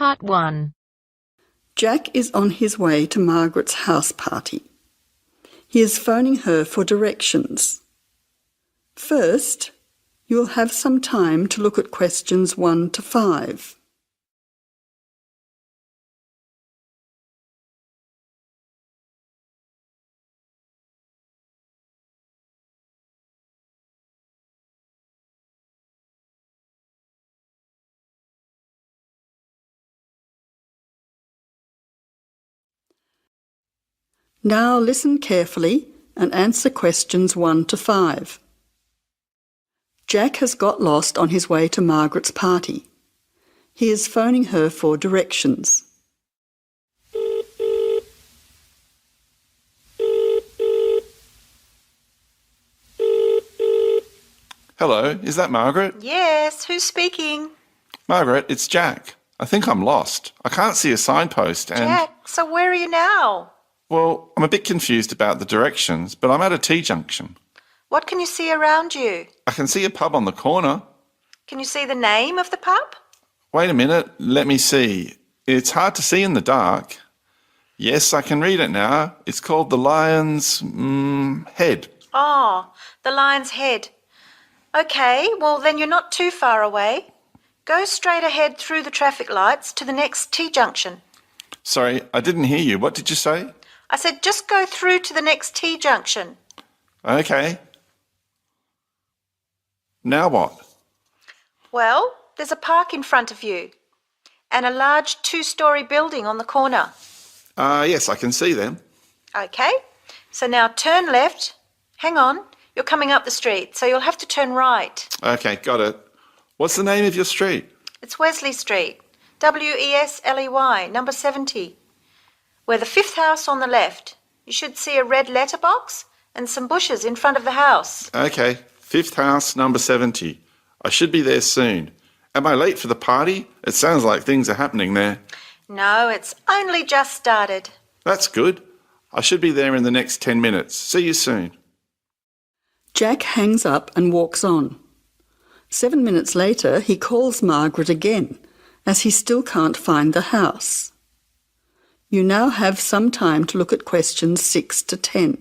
Part 1. Jack is on his way to Margaret's house party. He is phoning her for directions. First, you will have some time to look at questions 1 to 5. Now listen carefully and answer questions 1 to 5. Jack has got lost on his way to Margaret's party. He is phoning her for directions. Hello, is that Margaret? Yes, who's speaking? Margaret, it's Jack. I think I'm lost. I can't see a signpost and... Jack, so where are you now? Well, I'm a bit confused about the directions, but I'm at a T-junction. What can you see around you? I can see a pub on the corner. Can you see the name of the pub? Wait a minute, let me see. It's hard to see in the dark. Yes, I can read it now. It's called the Lion's Head. Oh, the Lion's Head. Okay, well then you're not too far away. Go straight ahead through the traffic lights to the next T-junction. Sorry, I didn't hear you. What did you say? I said just go through to the next T-junction. Okay. Now what? Well, there's a park in front of you and a large 2-storey building on the corner. Yes, I can see them. Okay, so now turn left. Hang on, you're coming up the street, so you'll have to turn right. Okay, got it. What's the name of your street? It's Wesley Street, Wesley, number 70. We're the 5th house on the left. You should see a red letterbox and some bushes in front of the house. Okay, 5th house, number 70. I should be there soon. Am I late for the party? It sounds like things are happening there. No, it's only just started. That's good. I should be there in the next 10 minutes. See you soon. Jack hangs up and walks on. 7 minutes later, he calls Margaret again, as he still can't find the house. You now have some time to look at questions 6 to 10.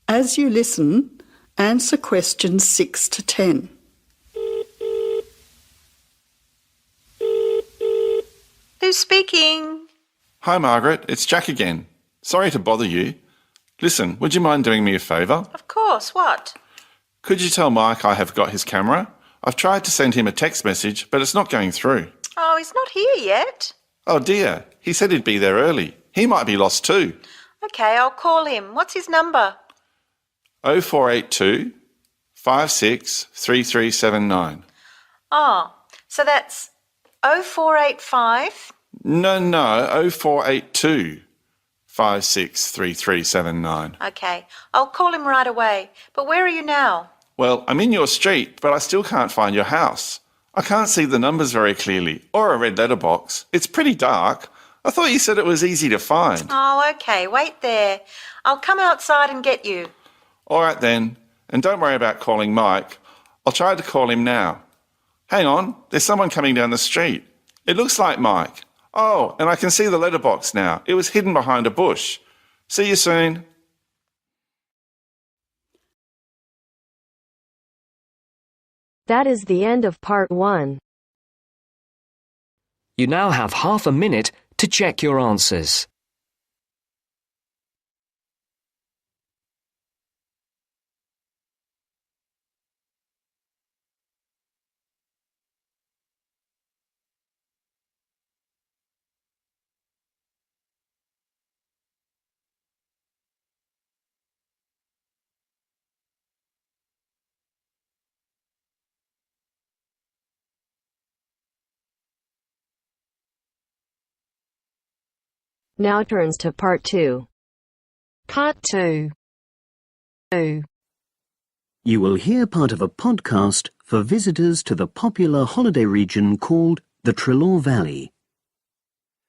As you listen, answer questions 6 to 10. Who's speaking? Hi, Margaret. It's Jack again. Sorry to bother you. Listen, would you mind doing me a favour? Of course, what? Could you tell Mike I have got his camera? I've tried to send him a text message, but it's not going through. Oh, he's not here yet. Oh dear, he said he'd be there early. He might be lost too. Okay, I'll call him. What's his number? 0482 563379. Oh, so that's 0485. No, 0482 563379. Okay, I'll call him right away. But where are you now? Well, I'm in your street, but I still can't find your house. I can't see the numbers very clearly, or a red letterbox. It's pretty dark. I thought you said it was easy to find. Oh, okay, wait there. I'll come outside and get you. All right then, and don't worry about calling Mike. I'll try to call him now. Hang on, there's someone coming down the street. It looks like Mike. Oh, and I can see the letterbox now. It was hidden behind a bush. See you soon. That is the end of Part 1. You now have half a minute to check your answers. Now turns to Part 2. Part 2. You will hear part of a podcast for visitors to the popular holiday region called the Trelaw Valley.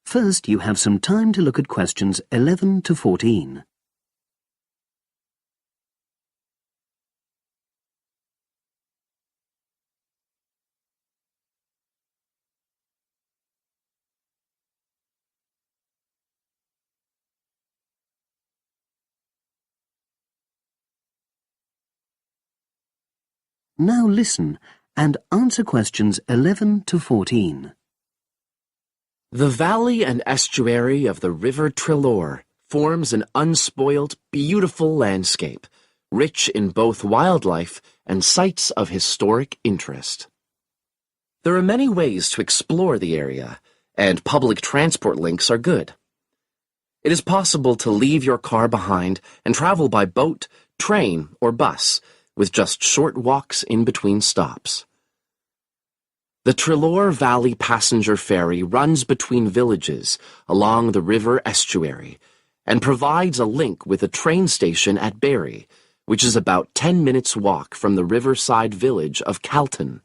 First, you have some time to look at questions 11 to 14. Now listen and answer questions 11 to 14. The valley and estuary of the River Trelaw forms an unspoilt, beautiful landscape, rich in both wildlife and sites of historic interest. There are many ways to explore the area, and public transport links are good. It is possible to leave your car behind and travel by boat, train, or bus, with just short walks in between stops. The Trelaw Valley Passenger Ferry runs between villages along the river estuary and provides a link with a train station at Barry, which is about 10 minutes' walk from the riverside village of Canton.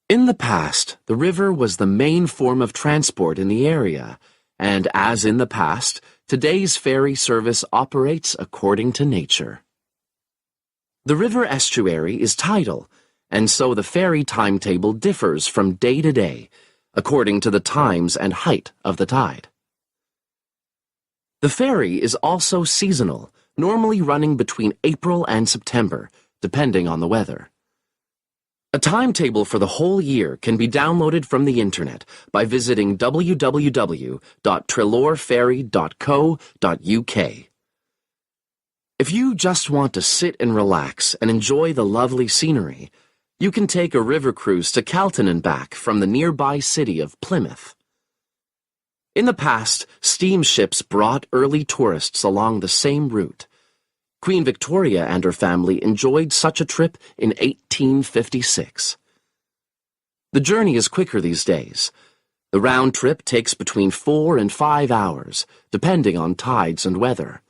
In the past, the river was the main form of transport in the area, and as in the past, today's ferry service operates according to nature. The river estuary is tidal, and so the ferry timetable differs from day to day, according to the times and height of the tide. The ferry is also seasonal, normally running between April and September, depending on the weather. A timetable for the whole year can be downloaded from the internet by visiting www.trelawferry.co.uk. If you just want to sit and relax and enjoy the lovely scenery, you can take a river cruise to Canton and back from the nearby city of Plymouth. In the past, steamships brought early tourists along the same route. Queen Victoria and her family enjoyed such a trip in 1856. The journey is quicker these days. The round trip takes between 4 and 5 hours, depending on tides and weather.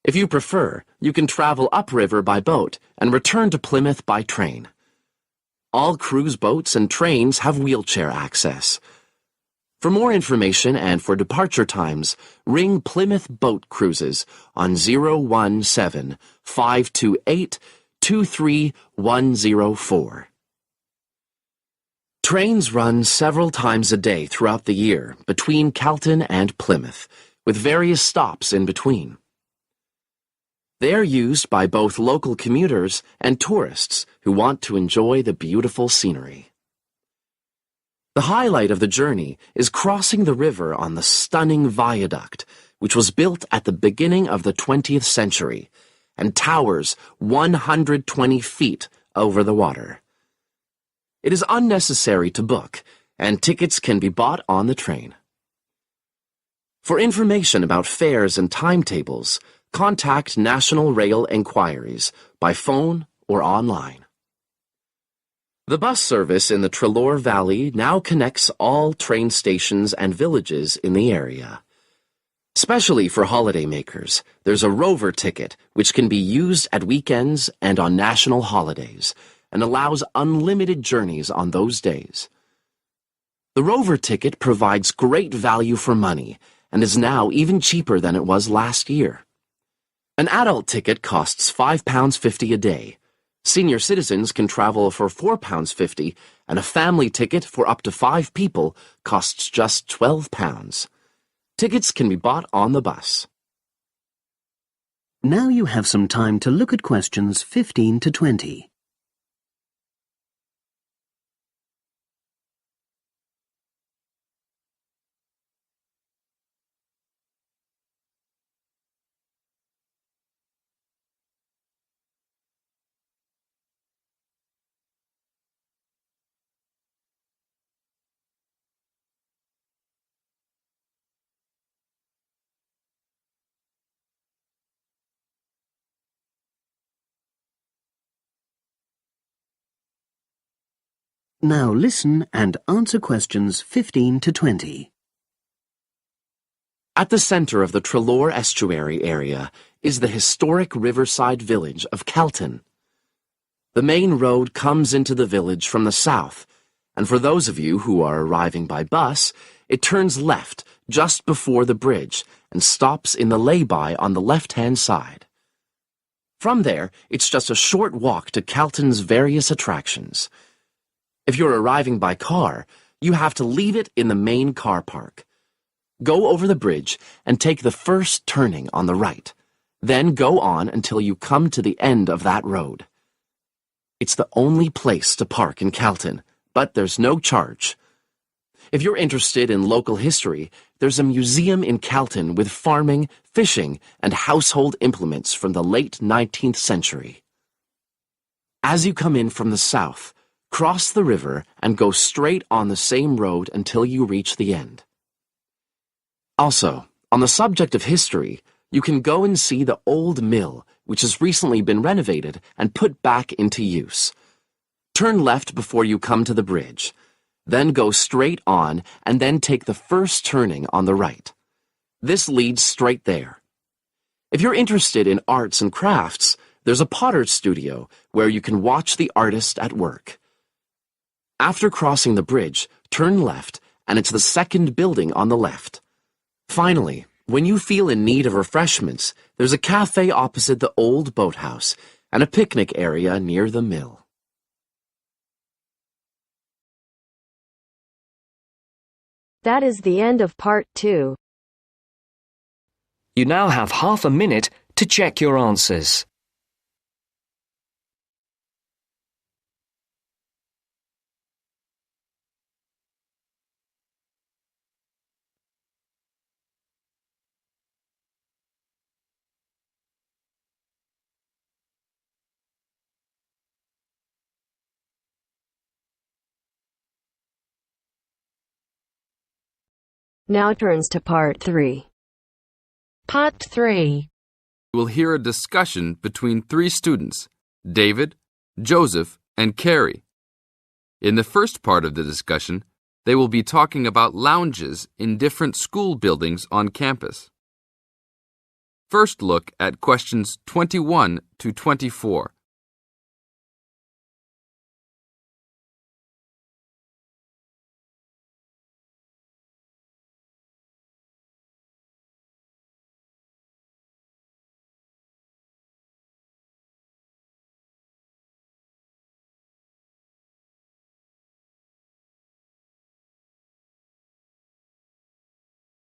If you prefer, you can travel upriver by boat and return to Plymouth by train. All cruise boats and trains have wheelchair access. For more information and for departure times, ring Plymouth Boat Cruises on 017-528-23104. Trains run several times a day throughout the year between Canton and Plymouth, with various stops in between. They are used by both local commuters and tourists who want to enjoy the beautiful scenery. The highlight of the journey is crossing the river on the stunning viaduct, which was built at the beginning of the 20th century and towers 120 feet over the water. It is unnecessary to book, and tickets can be bought on the train. For information about fares and timetables, contact National Rail Enquiries by phone or online. The bus service in the Trelaw Valley now connects all train stations and villages in the area. Especially for holidaymakers, there's a Rover ticket which can be used at weekends and on national holidays and allows unlimited journeys on those days. The Rover ticket provides great value for money and is now even cheaper than it was last year. An adult ticket costs £5.50 a day. Senior citizens can travel for £4.50, and a family ticket for up to 5 people costs just £12. Tickets can be bought on the bus. Now you have some time to look at questions 15 to 20. Now listen and answer questions 15 to 20. At the center of the Treloar Estuary area is the historic riverside village of Canton. The main road comes into the village from the south, and for those of you who are arriving by bus, it turns left just before the bridge and stops in the lay-by on the left-hand side. From there, it's just a short walk to Canton's various attractions. If you're arriving by car, you have to leave it in the main car park. Go over the bridge and take the first turning on the right. Then go on until you come to the end of that road. It's the only place to park in Canton, but there's no charge. If you're interested in local history, there's a museum in Canton with farming, fishing, and household implements from the late 19th century. As you come in from the south, cross the river and go straight on the same road until you reach the end. Also, on the subject of history, you can go and see the old mill, which has recently been renovated and put back into use. Turn left before you come to the bridge. Then go straight on and then take the first turning on the right. This leads straight there. If you're interested in arts and crafts, there's a potter's studio where you can watch the artist at work. After crossing the bridge, turn left, and it's the second building on the left. Finally, when you feel in need of refreshments, there's a cafe opposite the old boathouse and a picnic area near the mill. That is the end of part 2. You now have half a minute to check your answers. Now turns to part 3. Part 3. You will hear a discussion between 3 students, David, Joseph, and Carrie. In the first part of the discussion, they will be talking about lounges in different school buildings on campus. First look at questions 21 to 24.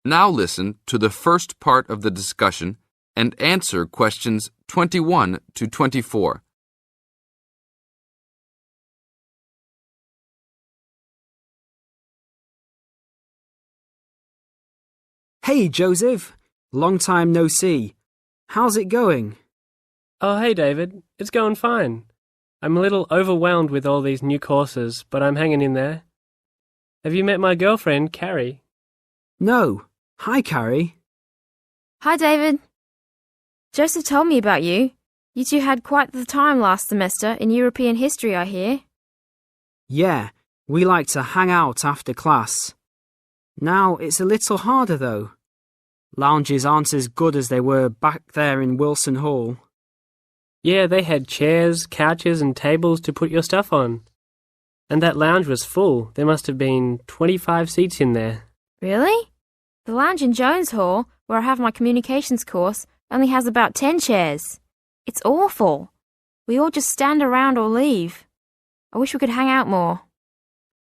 Now listen to the first part of the discussion and answer questions 21 to 24. Hey, Joseph. Long time no see. How's it going? Oh, hey, David. It's going fine. I'm a little overwhelmed with all these new courses, but I'm hanging in there. Have you met my girlfriend, Carrie? No. Hi, Carrie. Hi, David. Joseph told me about you. You two had quite the time last semester in European history, I hear. Yeah, we like to hang out after class. Now it's a little harder, though. Lounges aren't as good as they were back there in Wilson Hall. Yeah, they had chairs, couches, and tables to put your stuff on. And that lounge was full. There must have been 25 seats in there. Really? The lounge in Jones Hall, where I have my communications course, only has about 10 chairs. It's awful. We all just stand around or leave. I wish we could hang out more.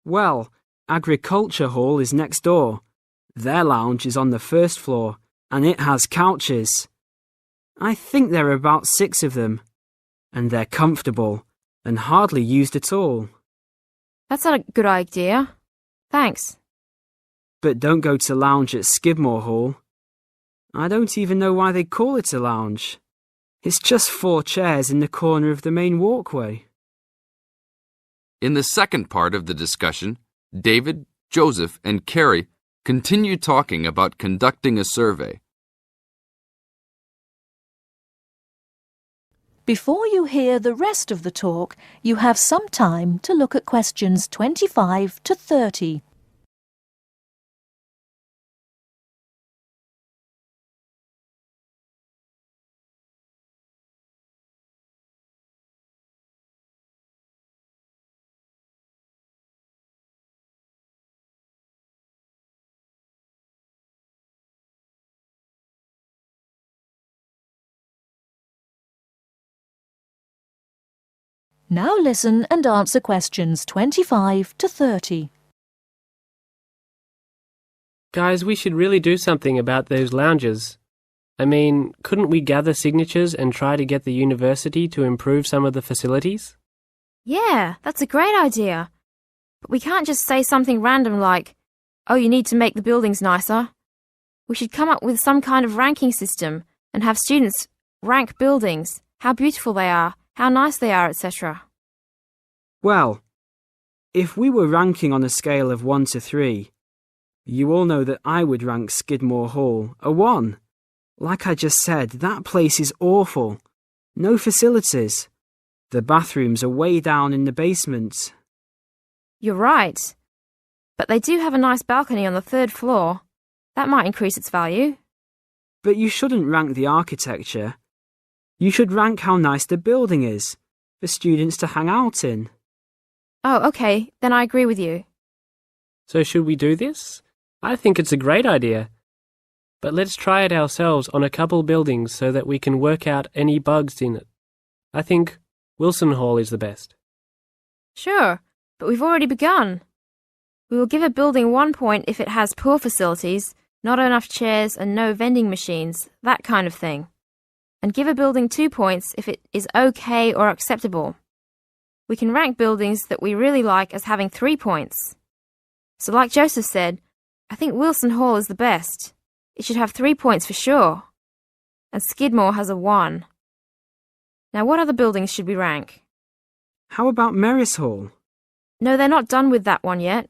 Well, Agriculture Hall is next door. Their lounge is on the first floor, and it has couches. I think there are about 6 of them, and they're comfortable and hardly used at all. That's not a good idea. Thanks. But don't go to lounge at Skidmore Hall. I don't even know why they call it a lounge. It's just 4 chairs in the corner of the main walkway. In the second part of the discussion, David, Joseph, and Carrie continue talking about conducting a survey. Before you hear the rest of the talk, you have some time to look at questions 25 to 30. Now listen and answer questions 25 to 30. Guys, we should really do something about those lounges. I mean, couldn't we gather signatures and try to get the university to improve some of the facilities? Yeah, that's a great idea. But we can't just say something random like, oh, you need to make the buildings nicer. We should come up with some kind of ranking system and have students rank buildings, how beautiful they are, how nice they are, etc. Well, if we were ranking on a scale of 1 to 3, you all know that I would rank Skidmore Hall a 1. Like I just said, that place is awful. No facilities. The bathrooms are way down in the basement. You're right. But they do have a nice balcony on the 3rd floor. That might increase its value. But you shouldn't rank the architecture. You should rank how nice the building is for students to hang out in. Oh, okay, then I agree with you. So should we do this? I think it's a great idea. But let's try it ourselves on a couple buildings so that we can work out any bugs in it. I think Wilson Hall is the best. Sure, but we've already begun. We will give a building 1 point if it has poor facilities, not enough chairs and no vending machines, that kind of thing. And give a building 2 points if it is okay or acceptable. We can rank buildings that we really like as having 3 points. So like Joseph said, I think Wilson Hall is the best. It should have 3 points for sure. And Skidmore has a 1. Now what other buildings should we rank? How about Merris Hall? No, they're not done with that one yet.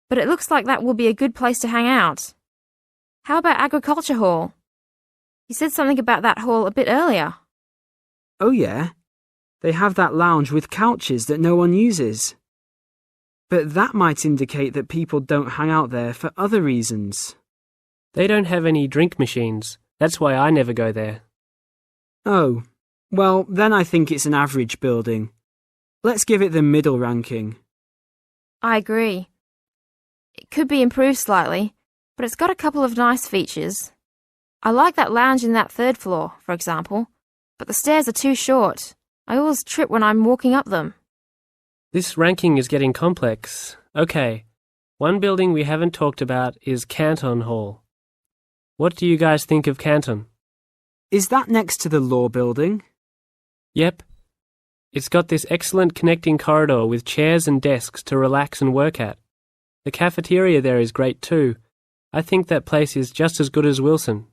But it looks like that will be a good place to hang out. How about Agriculture Hall? You said something about that hall a bit earlier. Oh yeah, they have that lounge with couches that no one uses. But that might indicate that people don't hang out there for other reasons. They don't have any drink machines. That's why I never go there. Oh, well, then I think it's an average building. Let's give it the middle ranking. I agree. It could be improved slightly, but it's got a couple of nice features. I like that lounge in that 3rd floor, for example, but the stairs are too short. I always trip when I'm walking up them. This ranking is getting complex. Okay, one building we haven't talked about is Canton Hall. What do you guys think of Canton? Is that next to the law building? Yep. It's got this excellent connecting corridor with chairs and desks to relax and work at. The cafeteria there is great too. I think that place is just as good as Wilson.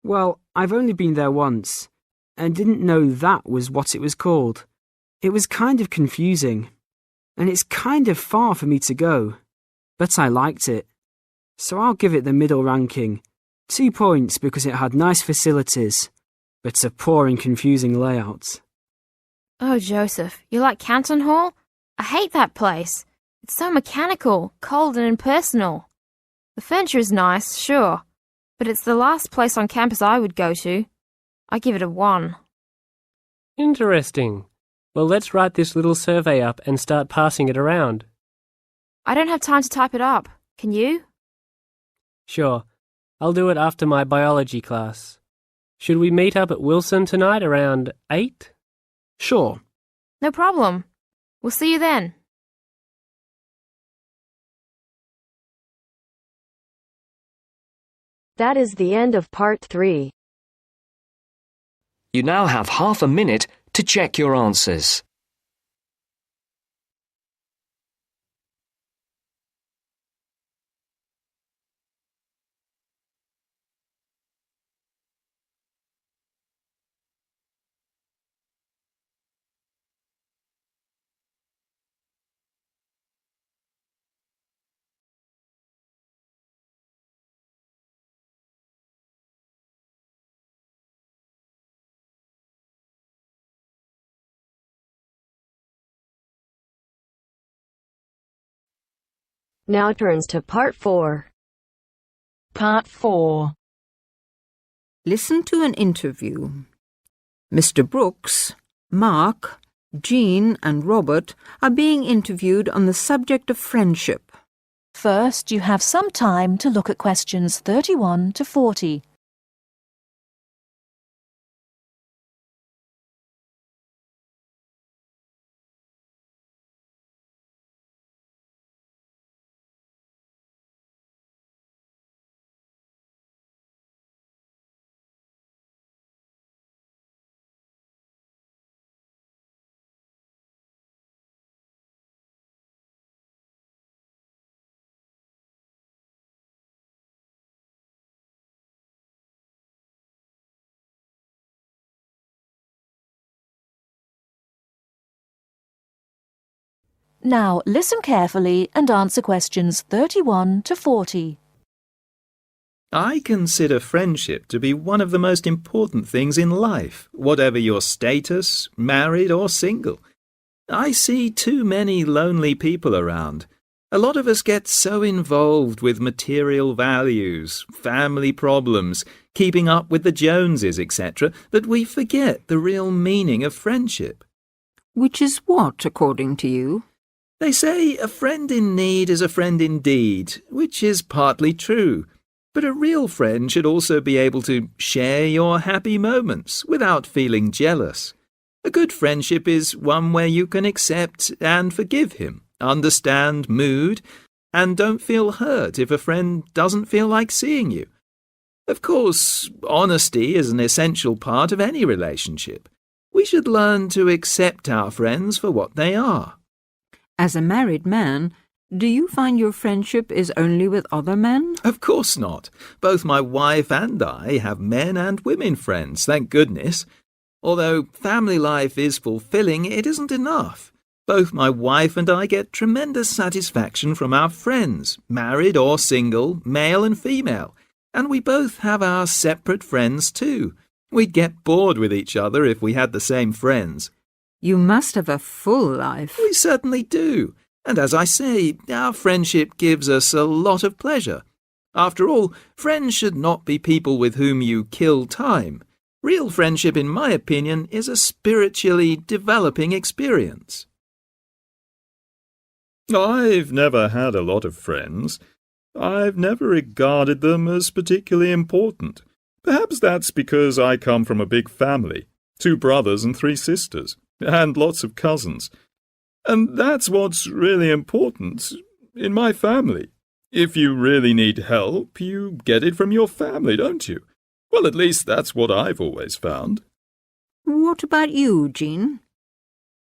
Well, I've only been there once, and didn't know that was what it was called. It was kind of confusing, and it's kind of far for me to go, but I liked it. So I'll give it the middle ranking. 2 points because it had nice facilities, but a poor and confusing layout. Oh, Joseph, you like Canton Hall? I hate that place. It's so mechanical, cold and impersonal. The furniture is nice, sure, but it's the last place on campus I would go to. I give it a 1. Interesting. Well, let's write this little survey up and start passing it around. I don't have time to type it up. Can you? Sure. I'll do it after my biology class. Should we meet up at Wilson tonight around 8? Sure. No problem. We'll see you then. That is the end of part 3. You now have half a minute to check your answers. Now turns to part 4. Part 4. Listen to an interview. Mr. Brooks, Mark, Jean and Robert are being interviewed on the subject of friendship. First, you have some time to look at questions 31 to 40. Now listen carefully and answer questions 31 to 40. I consider friendship to be one of the most important things in life, whatever your status, married or single. I see too many lonely people around. A lot of us get so involved with material values, family problems, keeping up with the Joneses, etc., that we forget the real meaning of friendship. Which is what, according to you? They say a friend in need is a friend indeed, which is partly true. But a real friend should also be able to share your happy moments without feeling jealous. A good friendship is one where you can accept and forgive him, understand mood, and don't feel hurt if a friend doesn't feel like seeing you. Of course, honesty is an essential part of any relationship. We should learn to accept our friends for what they are. As a married man, do you find your friendship is only with other men? Of course not. Both my wife and I have men and women friends, thank goodness. Although family life is fulfilling, it isn't enough. Both my wife and I get tremendous satisfaction from our friends, married or single, male and female. And we both have our separate friends too. We'd get bored with each other if we had the same friends. You must have a full life. We certainly do. And as I say, our friendship gives us a lot of pleasure. After all, friends should not be people with whom you kill time. Real friendship, in my opinion, is a spiritually developing experience. I've never had a lot of friends. I've never regarded them as particularly important. Perhaps that's because I come from a big family, 2 brothers and 3 sisters, and lots of cousins. And that's what's really important in my family. If you really need help, you get it from your family, don't you? Well, at least that's what I've always found. What about you, Jean?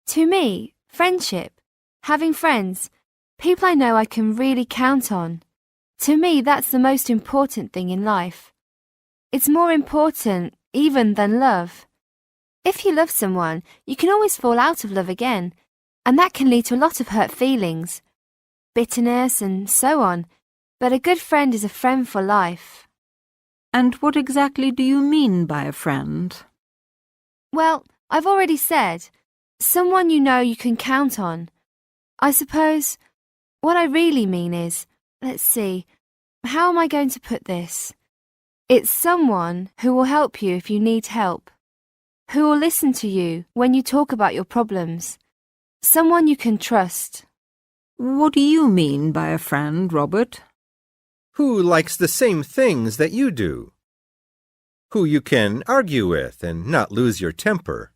To me, friendship, having friends, people I know I can really count on. To me, that's the most important thing in life. It's more important even than love. If you love someone, you can always fall out of love again, and that can lead to a lot of hurt feelings, bitterness and so on. But a good friend is a friend for life. And what exactly do you mean by a friend? Well, I've already said, someone you know you can count on. I suppose what I really mean is, let's see, how am I going to put this? It's someone who will help you if you need help, who will listen to you when you talk about your problems, someone you can trust. What do you mean by a friend, Robert? Who likes the same things that you do. Who you can argue with and not lose your temper,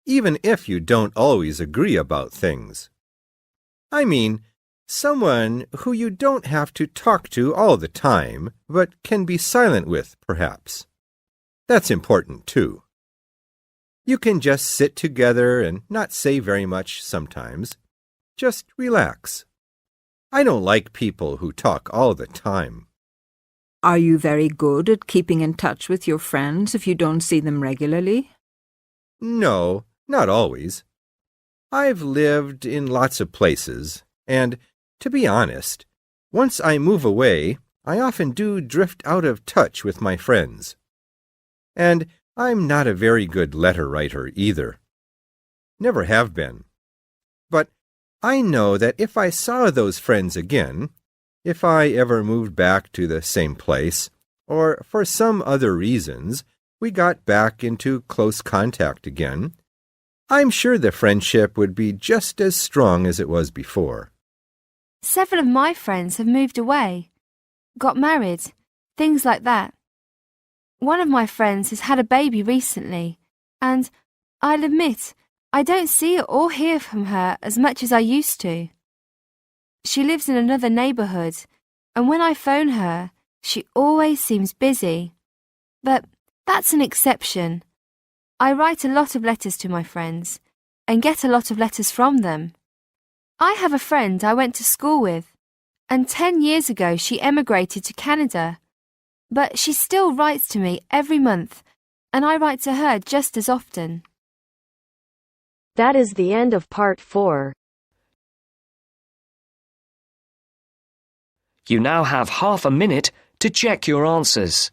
even if you don't always agree about things. I mean, someone who you don't have to talk to all the time, but can be silent with, perhaps. That's important, too. You can just sit together and not say very much sometimes. Just relax. I don't like people who talk all the time. Are you very good at keeping in touch with your friends if you don't see them regularly? No, not always. I've lived in lots of places, and, to be honest, once I move away, I often do drift out of touch with my friends. And I'm not a very good letter writer either. Never have been. But I know that if I saw those friends again, if I ever moved back to the same place, or for some other reasons we got back into close contact again, I'm sure the friendship would be just as strong as it was before. Several of my friends have moved away, got married, things like that. One of my friends has had a baby recently, and I'll admit, I don't see or hear from her as much as I used to. She lives in another neighbourhood, and when I phone her, she always seems busy. But that's an exception. I write a lot of letters to my friends, and get a lot of letters from them. I have a friend I went to school with, and 10 years ago she emigrated to Canada. But she still writes to me every month, and I write to her just as often. That is the end of part 4. You now have half a minute to check your answers.